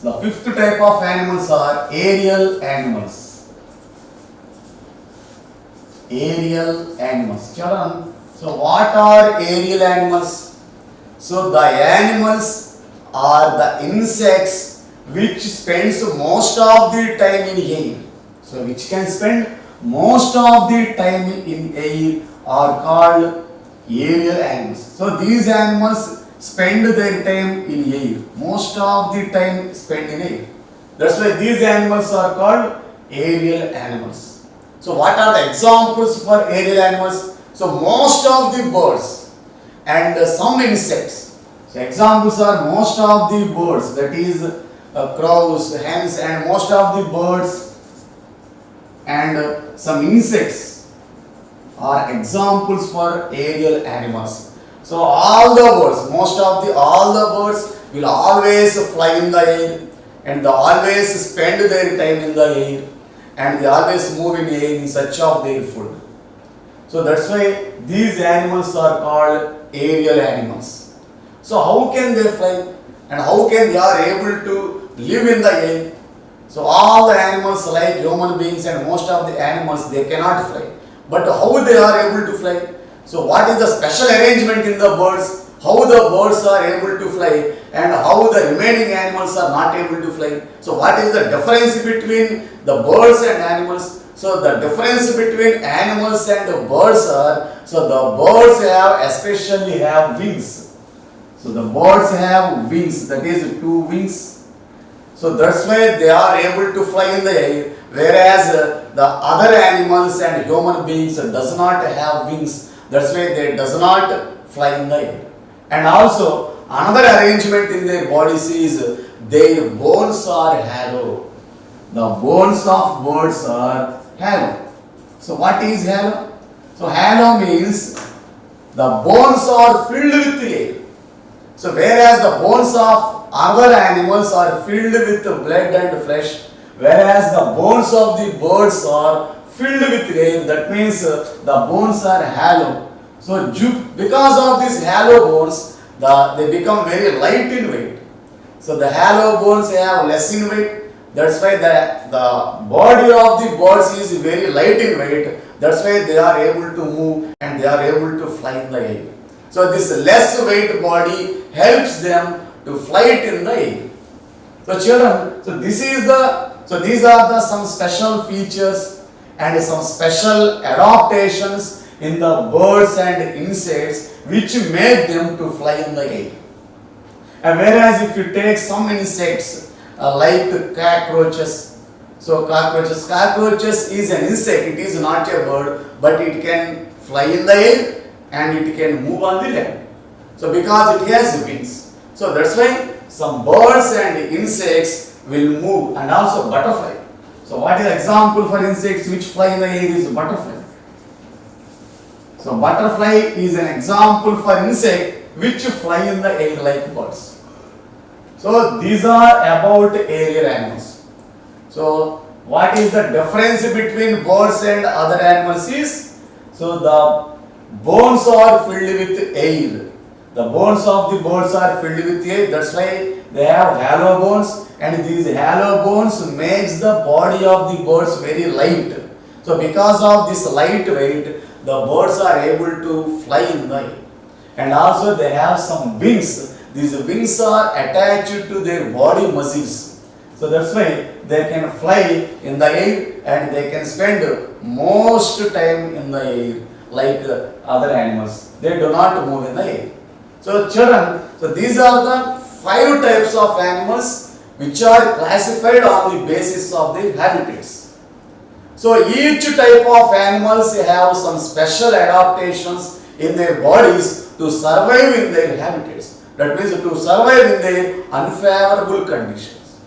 The fifth type of animals are aerial animals. Aerial animals. Children, so what are aerial animals? So the animals are the insects which spends most of the time in air. So which can spend most of the time in air are called aerial animals. So these animals spend their time in air. Most of the time spent in air. That's why these animals are called aerial animals. So what are the examples for aerial animals? So most of the birds and some insects. So examples are most of the birds, that is crows, hens, and most of the birds and some insects are examples for aerial animals. So all the birds, all the birds will always fly in the air and they always spend their time in the air and they always move in air in search of their food. So that's why these animals are called aerial animals. So how can they fly and how can they are able to live in the air? So all the animals like human beings and most of the animals, they cannot fly. But how they are able to fly? So what is the special arrangement in the birds? How the birds are able to fly and how the remaining animals are not able to fly? So what is the difference between the birds and animals? So the difference between animals and the birds are, so the birds especially have wings. So the birds have wings, that is two wings. So that's why they are able to fly in the air, whereas the other animals and human beings does not have wings. That's why they does not fly in the air. And also another arrangement in their bodies is their bones are hollow. The bones of birds are hollow. So what is hollow? So hollow means the bones are filled with air. So whereas the bones of other animals are filled with blood and flesh, whereas the bones of the birds are filled with air, that means the bones are hollow. So because of these hollow bones, they become very light in weight. So the hollow bones have less in weight. That's why the body of the birds is very light in weight. That's why they are able to move and they are able to fly in the air. So this less weight body helps them to fly in the air. So children, so these are the some special features and some special adaptations in the birds and insects which make them to fly in the air. And whereas if you take some insects like cockroaches, so cockroaches is an insect, it is not a bird, but it can fly in the air and it can move on the land. So because it has wings. So that's why some birds and insects will move, and also butterfly. So what is example for insects which fly in the air is butterfly. So butterfly is an example for insect which fly in the air like birds. So these are about aerial animals. So what is the difference between birds and other animals is, so the bones are filled with air. The bones of the birds are filled with air, that's why they have hollow bones, and these hollow bones makes the body of the birds very light. So because of this light weight, the birds are able to fly in the air. And also they have some wings. These wings are attached to their body muscles. So that's why they can fly in the air and they can spend most time in the air like other animals. They do not move in the air. So children, so these are the 5 types of animals which are classified on the basis of their habitats. So each type of animals have some special adaptations in their bodies to survive in their habitats. That means to survive in their unfavorable conditions.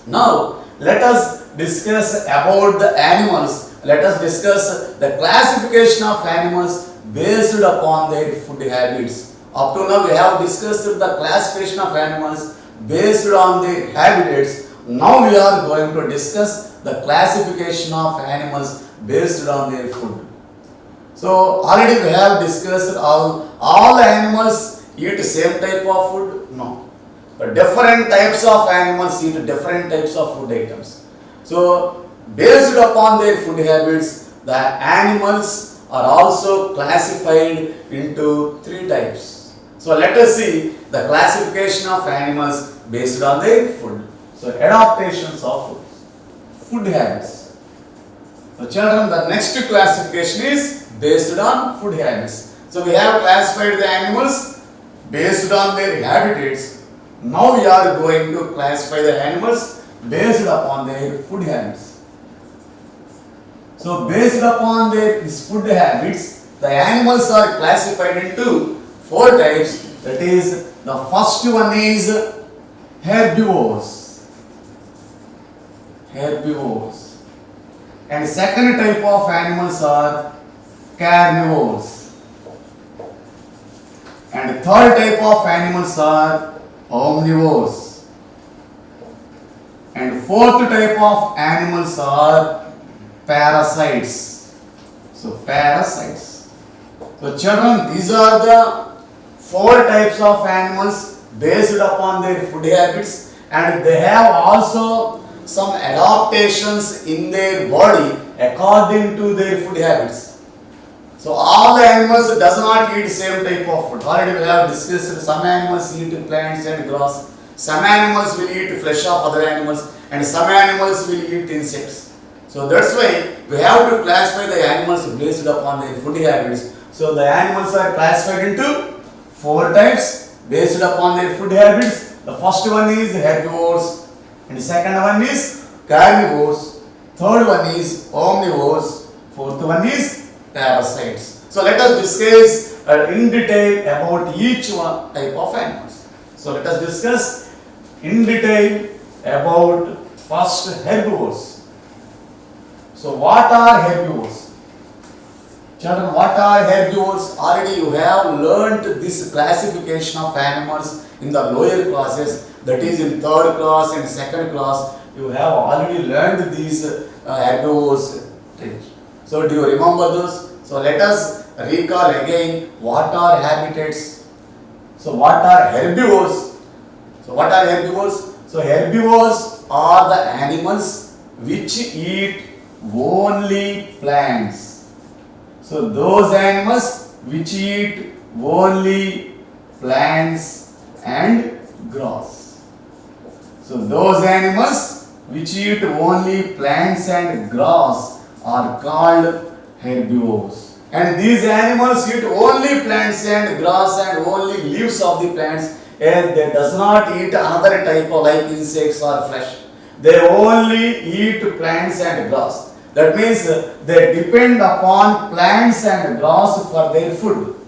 Now let us discuss about the animals. Let us discuss the classification of animals based upon their food habits. Up to now we have discussed the classification of animals based on their habitats. Now we are going to discuss the classification of animals based on their food. So already we have discussed all animals eat same type of food? No. The different types of animals eat different types of food items. So, based upon their food habits, the animals are also classified into three types. So, let us see the classification of animals based on their food. So, adaptations of food habits. So, children, the next classification is based on food habits. So, we have classified the animals based on their habitats. Now we are going to classify the animals based upon their food habits. So based upon their food habits, the animals are classified into four types. That is, the first one is herbivores. Herbivores. And second type of animals are carnivores. And third type of animals are omnivores. And fourth type of animals are parasites. So parasites. So children, these are the four types of animals based upon their food habits, and they have also some adaptations in their body according to their food habits. So all the animals does not eat same type of food. Already we have discussed, some animals eat plants and grass, some animals will eat flesh of other animals, and some animals will eat insects. So that's why we have to classify the animals based upon their food habits. So the animals are classified into four types based upon their food habits. The first one is herbivores, and the second one is carnivores, third one is omnivores, fourth one is parasites. So let us discuss in detail about each one type of animals. So let us discuss in detail about first herbivores. So what are herbivores? Children, what are herbivores? Already you have learnt this classification of animals in the lower classes, that is in third class and second class. You have already learned these herbivores. So do you remember those? So let us recall again what are habitats. So what are herbivores? So what are herbivores? So herbivores are the animals which eat only plants. So those animals which eat only plants and grass. So those animals which eat only plants and grass are called herbivores. And these animals eat only plants and grass and only leaves of the plants, and they does not eat another type of like insects or flesh. They only eat plants and grass. That means they depend upon plants and grass for their food.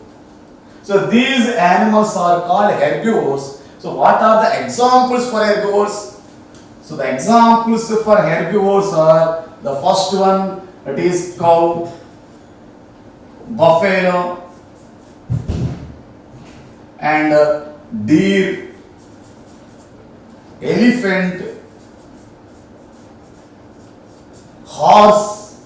So these animals are called herbivores. So what are the examples for herbivores? So the examples for herbivores are, the first one, that is cow, buffalo, and deer, elephant, horse,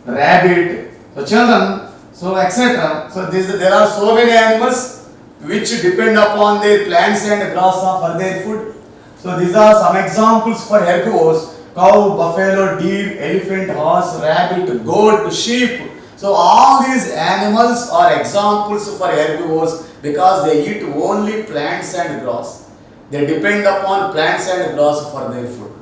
rabbit. So children, so etc. So there are so many animals which depend upon their plants and grass for their food. So these are some examples for herbivores: cow, buffalo, deer, elephant, horse, rabbit, goat, sheep. So all these animals are examples for herbivores because they eat only plants and grass. They depend upon plants and grass for their food.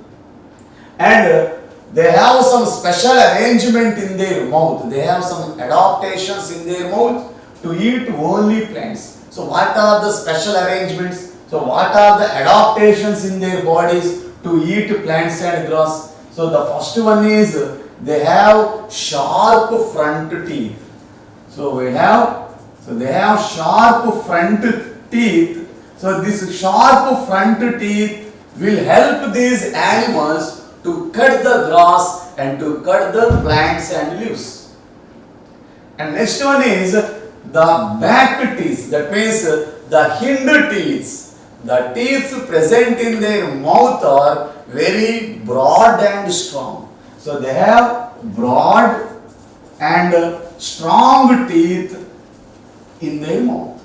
And they have some special arrangement in their mouth. They have some adaptations in their mouth to eat only plants. So what are the special arrangements? So what are the adaptations in their bodies to eat plants and grass? So the first one is they have sharp front teeth. So they have sharp front teeth. So this sharp front teeth will help these animals to cut the grass and to cut the plants and leaves. And next one is the back teeth. That means the hind teeth. The teeth present in their mouth are very broad and strong. So they have broad and strong teeth in their mouth.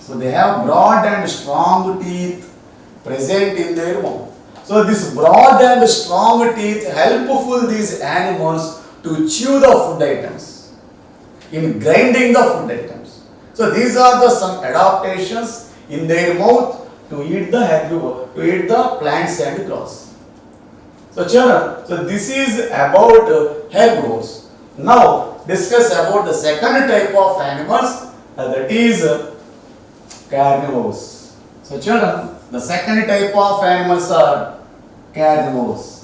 So they have broad and strong teeth present in their mouth. So this broad and strong teeth helpful these animals to chew the food items, in grinding the food items. So these are the some adaptations in their mouth to eat the herbivore, to eat the plants and grass. So children, so this is about herbivores. Now discuss about the second type of animals, that is carnivores. So children, the second type of animals are carnivores.